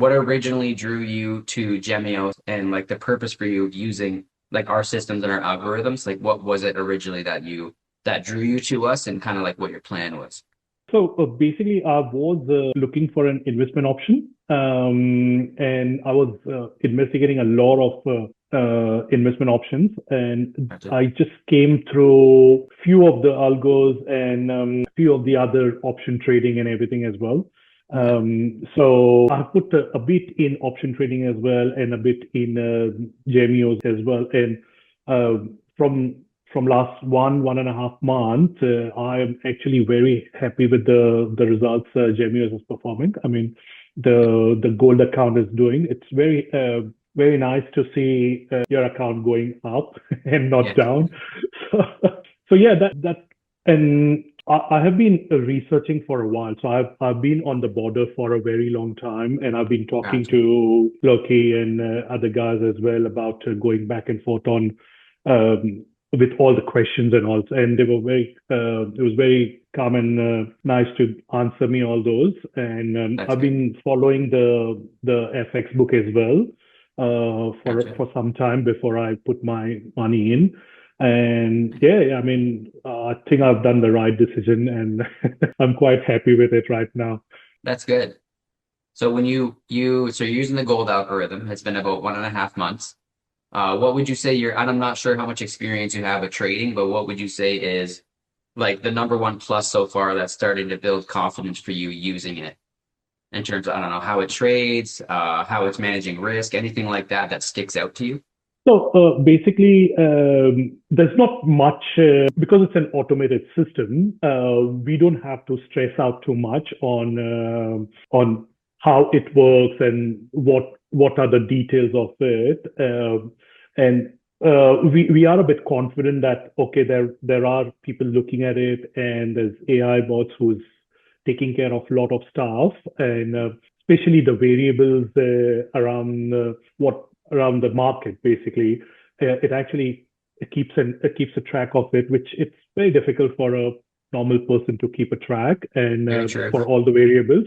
what originally drew you to Gemeos and like the purpose for you of using like our systems and our algorithms? Like what was it originally that drew you to us and kind of like what your plan was? So basically, I was looking for an investment option, and I was investigating a lot of investment options, and Gotcha. I just came through few of the algos and few of the other option trading and everything as well. Okay. So I put a bit in option trading as well, and a bit in Gemeos as well, and from last 1.5 months, I am actually very happy with the results Gemeos is performing. I mean, the gold account is doing. It's very nice to see your account going up and not Yeah. down. So, so yeah, that and I have been researching for a while. So I've been on the border for a very long time, and I've been talking Gotcha. to Loki and other guys as well about going back and forth on with all the questions and all. And they were it was very calm and nice to answer me all those. And That's I've good. been following the FX book as well Gotcha. for some time before I put my money in. And yeah, I mean, I think I've done the right decision, and I'm quite happy with it right now. That's good. So when so you're using the gold algorithm, it's been about 1.5 months. What would you say and I'm not sure how much experience you have with trading, but what would you say is like the number one plus so far that's starting to build confidence for you using it in terms of, I don't know, how it trades, how it's managing risk, anything like that that sticks out to you? So basically, there's not much because it's an automated system. We don't have to stress out too much on how it works and what are the details of it. And we are a bit confident that okay, there are people looking at it, and there's AI bots who's taking care of a lot of stuff, and especially the variables around what around the market. Basically, it actually it keeps a track of it, which it's very difficult for a normal person to keep a track and Very true. for all the variables.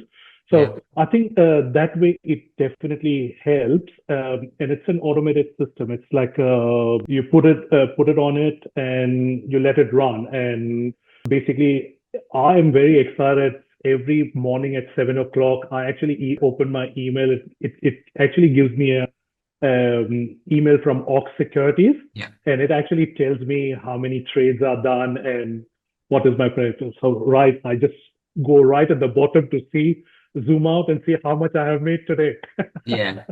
Yeah. So I think that way it definitely helps, and it's an automated system. It's like you put it on it and you let it run. And basically, I am very excited. Every morning at 7 o'clock, I actually open my email. It actually gives me a email from Ox Securities, Yeah. and it actually tells me how many trades are done and what is my preference. So right, I just go right at the bottom to see, zoom out and see how much I have made today. Yeah.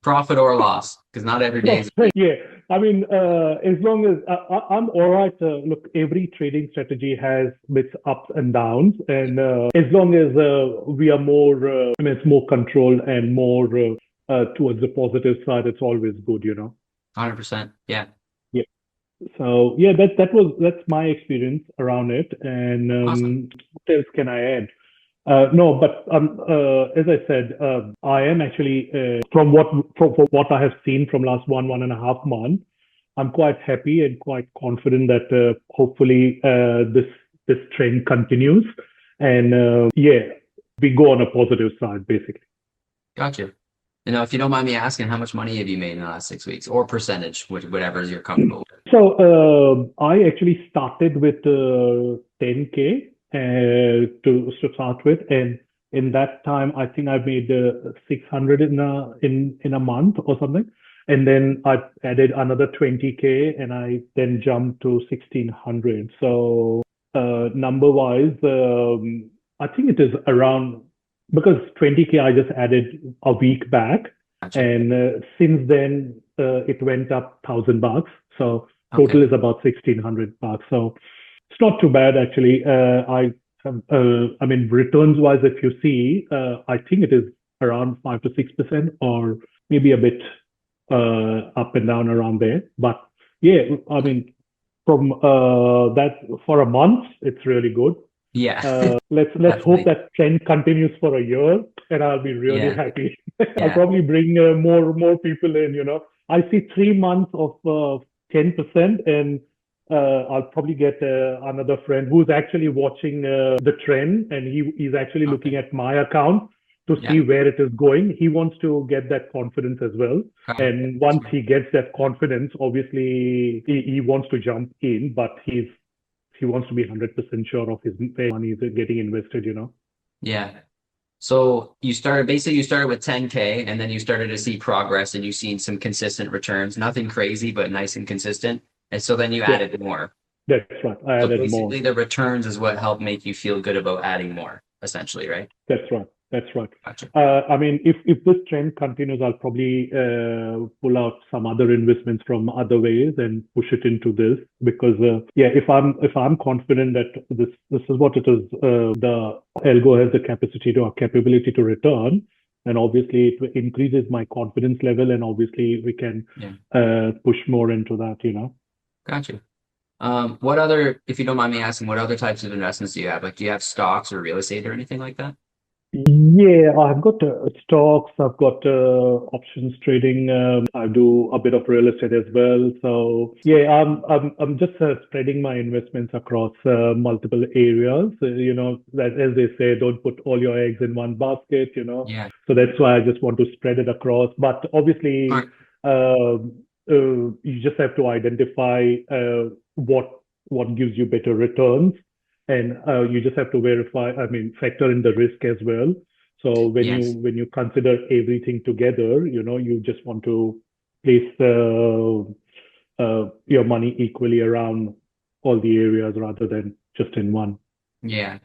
Profit or loss, because not every day is. Yeah, I mean, as long as I'm all right. Look, every trading strategy has its ups and downs, and as long as we are more, I mean, it's more controlled and more towards the positive side, it's always good, you know. 100%. Yeah. Yeah. So yeah, that's my experience around it. And Awesome. what else can I add? No, but as I said, I am actually from what I have seen from last 1.5 months, I'm quite happy and quite confident that hopefully this trend continues, and yeah, we go on a positive side basically. Gotcha. If you don't mind me asking, how much money have you made in the last 6 weeks or percentage, whatever you're comfortable with? So I actually started with 10K to start with, and in that time, I think I made 600 in a month or something, and then I added another 20K, and I then jumped to 1600. So number wise, I think it is around because 20K I just added a week back, Gotcha. and since then it went up $1,000. So total Okay. is about $1,600. So it's not too bad actually. I mean, returns wise, if you see, I think it is around 5 to 6%, or maybe a bit up and down around there. But yeah, I mean, from that for a month, it's really good. Yeah. Let's hope Definitely. that trend continues for a year, and I'll be really Yeah. happy. I'll Yeah. probably bring more people in. You know, I see 3 months of 10%, and I'll probably get another friend who's actually watching the trend, and he's actually looking Okay. at my account. to see Yeah. where it is going. He wants to get that confidence as well. Okay. And once he gets that confidence, obviously he wants to jump in, but he wants to be 100% sure of his money is getting invested, you know? Yeah. So you started with 10K and then you started to see progress and you've seen some consistent returns. Nothing crazy, but nice and consistent. And so then you Yeah, added more. that's right. I So added more. basically the returns is what helped make you feel good about adding more, essentially, right? That's right. That's right. Gotcha. I mean, if this trend continues, I'll probably pull out some other investments from other ways and push it into this because yeah, if I'm confident that this is what it is, the algo has the capacity to or capability to return, and obviously it increases my confidence level, and obviously we can Yeah. push more into that, you know. Gotcha. What other, if you don't mind me asking, what other types of investments do you have? Like, do you have stocks or real estate or anything like that? Yeah, I've got stocks, I've got options trading. I do a bit of real estate as well. So yeah, I'm just spreading my investments across multiple areas. You know, that as they say, don't put all your eggs in one basket. You know, Yeah. so that's why I just want to spread it across. But obviously, Smart. you just have to identify what gives you better returns, and you just have to verify, I mean, factor in the risk as well. So Yes. when you consider everything together, you know, you just want to place your money equally around all the areas rather than just in one. Yeah.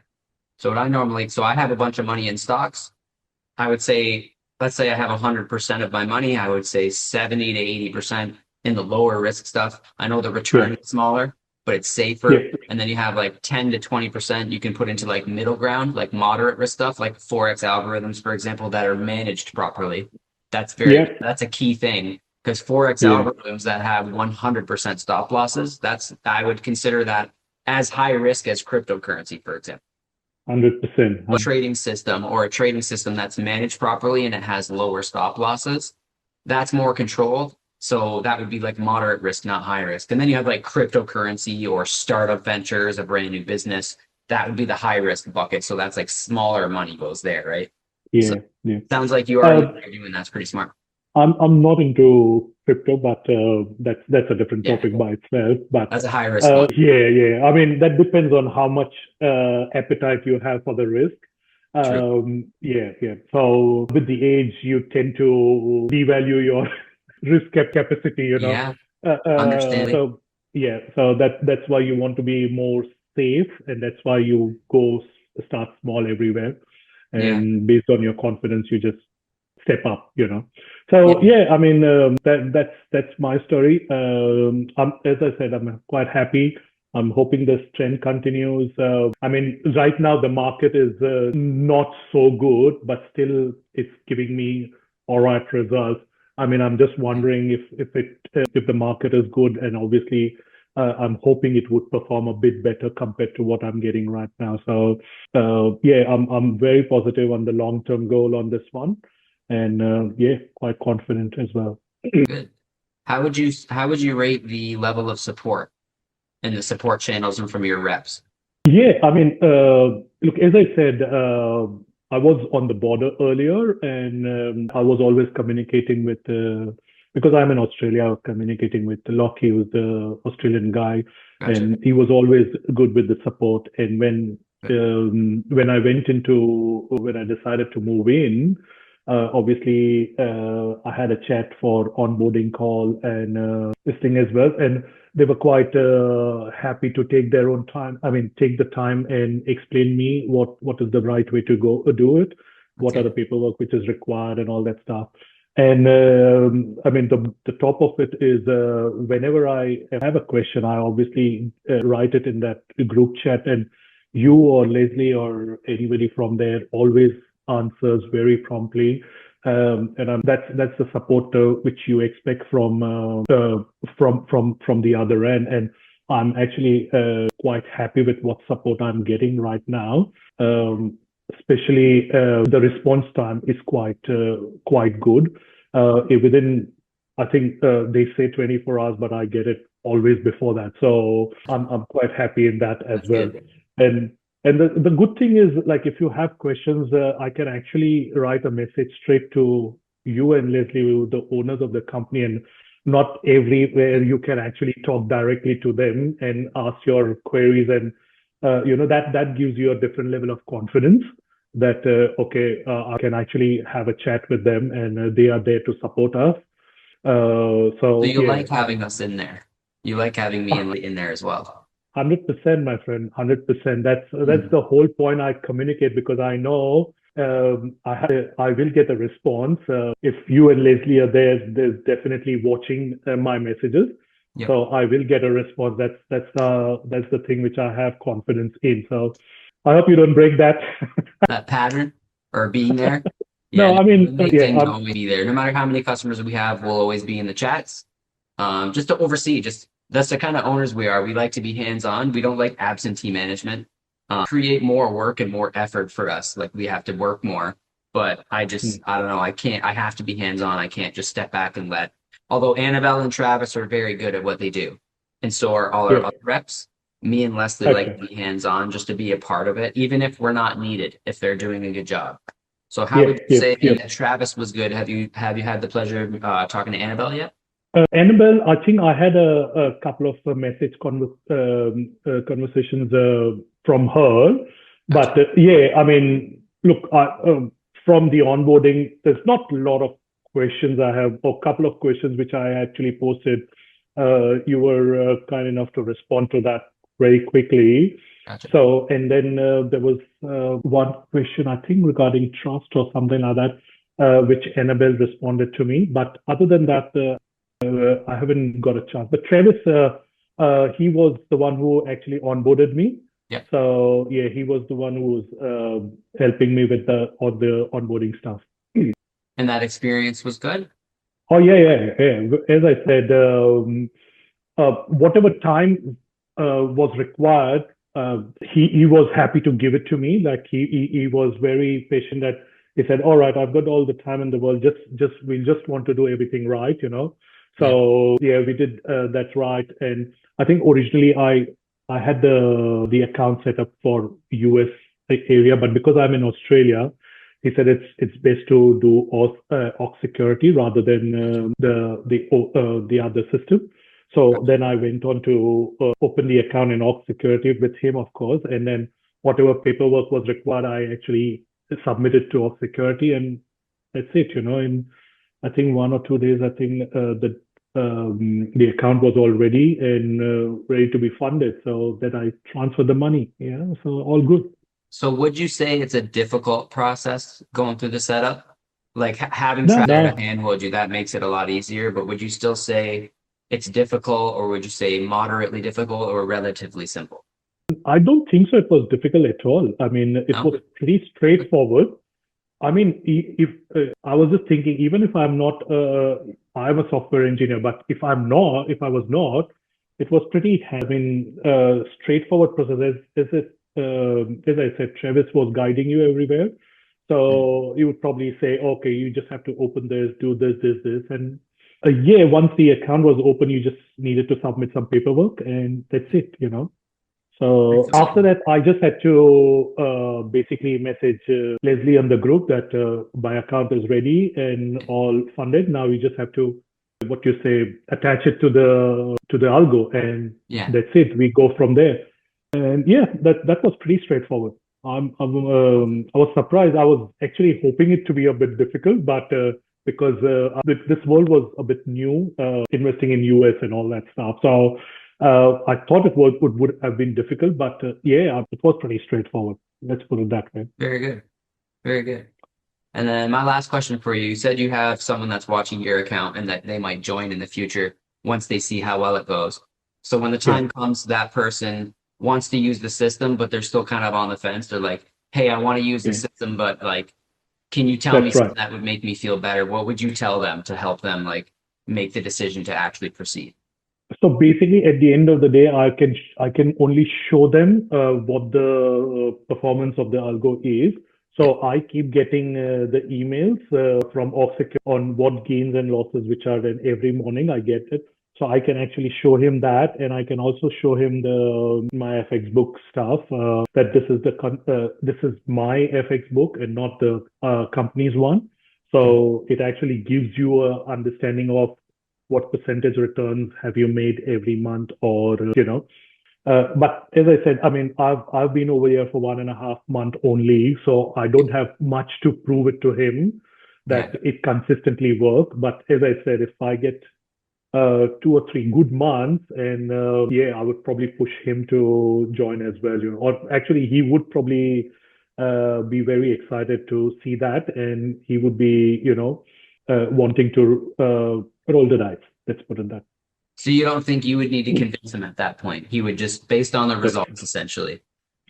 So what I normally, so I have a bunch of money in stocks. I would say, let's say I have 100% of my money. I would say 70 to 80% in the lower risk stuff. I know the Yeah, return is smaller, but it's yeah, safer. And then you have like 10 to 20% you can put into like middle ground, like moderate risk stuff, like Forex algorithms, for example, that are managed properly. yeah, That's a key thing because Forex yeah, algorithms that have 100% stop losses, I would consider that as high risk as cryptocurrency, for example. 100%. Trading system or a trading system that's managed properly and it has lower stop losses, that's more controlled. So that would be like moderate risk, not high risk. And then you have like cryptocurrency or startup ventures, a brand new business. That would be the high risk bucket. So that's like smaller money goes there, right? So Yeah, yeah. sounds like you already know Uh, what you're doing. That's pretty smart. I'm not into crypto, but that's a different Yeah, topic by itself. But that's a high risk one. yeah, yeah. I mean, that depends on how much appetite you have for the risk. True. Yeah, yeah. So with the age, you tend to devalue your risk capacity, you know. Yeah, understandably. So yeah, so that's why you want to be more safe, and that's why you start small everywhere, Yeah, and based on your confidence, you just step up, you know. yeah, So yeah, I mean that's my story. As I said, I'm quite happy. I'm hoping this trend continues. I mean, right now the market is not so good, but still it's giving me all right results. I mean, I'm just yeah, wondering if the market is good, and obviously I'm hoping it would perform a bit better compared to what I'm getting right now. So yeah, I'm very positive on the long term goal on this one, and yeah, quite confident as well. good. How would you rate the level of support in the support channels and from your reps? Yeah, I mean, look, as I said, I was on the border earlier, and I was always communicating with, because I'm in Australia, I was communicating with Lockie, who's the Australian guy, Gotcha. and he was always good with the support. And Good. when I decided to move in, obviously, I had a chat for onboarding call and this thing as well, and they were quite happy to take their own time. I mean, take the time and explain me what is the right way to go do it, That's what are the good. paperwork which is required, and all that stuff. And I mean, the top of it is whenever I have a question, I obviously write it in that group chat, and you or Leslie or anybody from there always answers very promptly. And that's the support which you expect from the other end. And I'm actually quite happy with what support I'm getting right now. Especially the response time is quite good. Within, I think they say 24 hours, but I get it always before that. So I'm quite happy in that as That's well. good. And And the good thing is, like, if you have questions, I can actually write a message straight to you and Leslie, the owners of the company, and not everywhere you can actually talk directly to them and ask your queries. And that gives you a different level of confidence that okay, I can actually have a chat with them, and they are there to support us. So So you yeah, like having us in there. You like having me in there as well. 100%, my friend, 100%. That's Mhm. the whole point. I communicate because I know I will get a response. If you and Leslie are there, there's definitely watching my messages. Yep. So I will get a response. That's the thing which I have confidence in. So I hope you don't break that. That pattern or being there. Yeah, No, no, I the mean, main yeah, thing to always be there. No matter how many customers we have, we'll always be in the chats. Just to oversee, just that's the kind of owners we are. We like to be hands-on. We don't like absentee management. Create more work and more effort for us. Like we have to work more. But hmm, I don't know. I can't, I have to be hands-on. I can't just step back and let, although Annabelle and Travis are very good at what they do. And so are all our yeah, other reps. Me and Leslie like okay, to be hands-on just to be a part of it, even if we're not needed, if they're doing a good job. So how yeah, would you yeah, say yeah. that Travis was good? Have you had the pleasure of talking to Annabelle yet? Annabelle, I think I had a couple of conversations from her, Gotcha. but yeah, I mean, look, from the onboarding, there's not a lot of questions I have, or a couple of questions which I actually posted. You were kind enough to respond to that very quickly. Gotcha. So, and then there was one question, I think, regarding trust or something like that, which Annabelle responded to me. But other than that, I haven't got a chance. But Travis, he was the one who actually onboarded me. Yep. So yeah, he was the one who was helping me with all the onboarding stuff. And that experience was good? Oh yeah, yeah, yeah. As I said, whatever time was required, he was happy to give it to me. Like he was very patient. That he said, "All right, I've got all the time in the world. Just we just want to do everything right, you know." Yep. So yeah, we did that right. And I think originally I had the account set up for US area, but because I'm in Australia, he said it's best to do Aux security rather than Gotcha. the other system. So Gotcha. then I went on to open the account in Aux Security with him, of course, and then whatever paperwork was required, I actually submitted to Aux Security, and that's it. In I think 1 or 2 days, I think the account was all ready and ready to be funded. So that I transferred the money. Yeah, so all good. So would you say it's a difficult process going through the setup? Like having No, Travis there to no, handhold you, that makes it a lot easier, but would you still say it's difficult, or would you say moderately difficult or relatively simple? I don't think so. It was difficult at all. I mean, it No? was pretty straightforward. I mean, if I was just thinking, even if I'm not, I'm a software engineer, but if I was not, it was pretty, I mean, straightforward process. As I said, Travis was guiding you everywhere. Mhm. So you would probably say, okay, you just have to open this, do this, this, this. And yeah, once the account was open, you just needed to submit some paperwork and that's it. So after Excellent. that, I just had to basically message Leslie on the group that my account is ready and all funded. Now we just have to, what you say, attach it to the algo, and Yeah. that's it. We go from there. And yeah, that was pretty straightforward. I was surprised. I was actually hoping it to be a bit difficult, but because this world was a bit new, investing in US and all that stuff. So I thought it would have been difficult, but yeah, it was pretty straightforward. Let's put it that way. Very good. Very good. And then my last question for you, you said you have someone that's watching your account and that they might join in the future once they see how well it goes. So when the Yeah, time comes, that person wants to use the system, but they're still kind of on the fence. They're like, hey, I want to use the yeah, system, but like, can you tell me that's right. something that would make me feel better? What would you tell them to help them like make the decision to actually proceed? So basically, at the end of the day, I can only show them what the performance of the algo is. Yeah. So I keep getting the emails from Oxecure on what gains and losses which are, then every morning I get it. So I can actually show him that, and I can also show him the my FX book stuff. That this is my FX book and not the company's one. Mhm. So it actually gives you a understanding of what percentage returns have you made every month, or but as I said, I mean, I've been over here for 1.5 months only, so I don't have much to prove it to him Yeah. that it consistently works. But as I said, if I get 2 or 3 good months, and yeah, I would probably push him to join as well. Or actually, he would probably be very excited to see that, and he would be, wanting to roll the dice. Let's put it that. So you don't think you would need to convince him at that point? He would just, based on the That's results, essentially.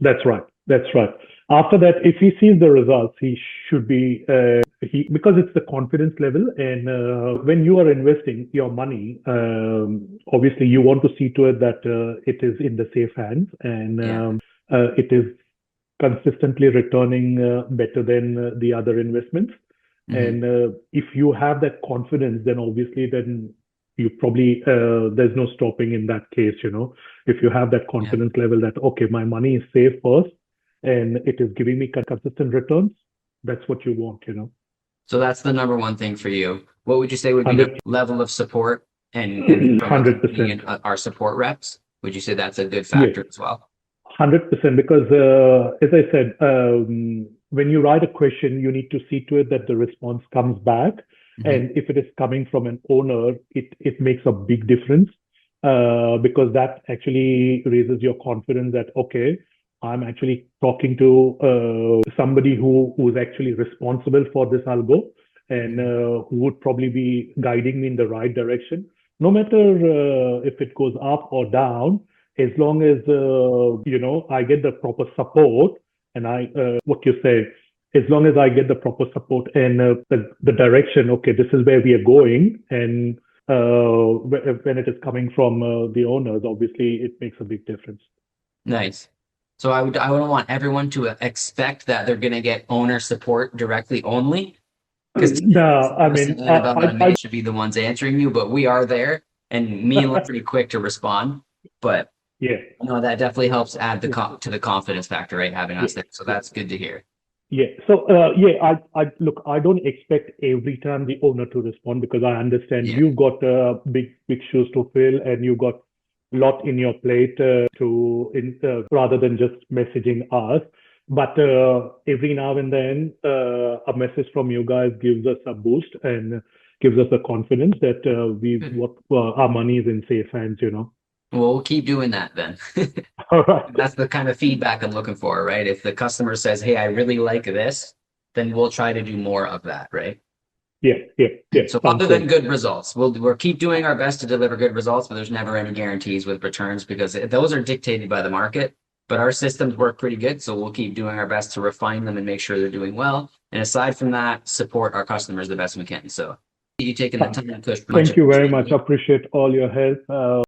That's right. That's right. After that, if he sees the results, he should be he because it's the confidence level, and when you are investing your money, obviously you want to see to it that it is in the safe hands, and Yeah. it is consistently returning better than the other investments. Hmm. And if you have that confidence, then obviously then you probably there's no stopping in that case. If you have that Yeah. confidence level that okay, my money is safe first, and it is giving me consistent returns, that's what you want. So that's the number one thing for you. What would you say would be the 100, level of support and from a company 100%. and our support reps? Would you say that's a good Yes. factor as well? 100%, because as I said, when you write a question, you need to see to it that the response comes back. Hmm. And if it is coming from an owner, it makes a big difference, because that actually raises your confidence that, okay, I'm actually talking to somebody who's actually responsible for this algo, and Hmm. who would probably be guiding me in the right direction. No matter if it goes up or down, as long as I get the proper support, and I what you say, as long as I get the proper support and the direction, okay, this is where we are going, and when it is coming from the owners, obviously it makes a big difference. Nice. So I would want everyone to expect that they're going to get owner support directly only, because No, I mean, Annabella and May should be the ones answering you, but we are there, and me and Lynn are pretty quick to respond. But yeah, that definitely helps add yeah, to the confidence factor, right? Having yeah, us there, so yeah. that's good to hear. Yeah. So, yeah, I look, I don't expect every time the owner to respond, because I understand Yeah, you've got big shoes to fill, and you've got a lot in your plate rather than just messaging us. But every now and then, a message from you guys gives us a boost and gives us the confidence that good. our money is in safe hands. Well, we'll keep doing that then. All right. That's the kind of feedback I'm looking for, right? If the customer says, "Hey, I really like this," then we'll try to do more of that, right? Yeah, yeah, yeah. So Sounds other than great. good results, we'll keep doing our best to deliver good results, but there's never any guarantees with returns because those are dictated by the market. But our systems work pretty good, so we'll keep doing our best to refine them and make sure they're doing well. And aside from that, support our customers the best we can. So you taking the time, Kush, much Thank you very much. appreciated. Appreciate all your help.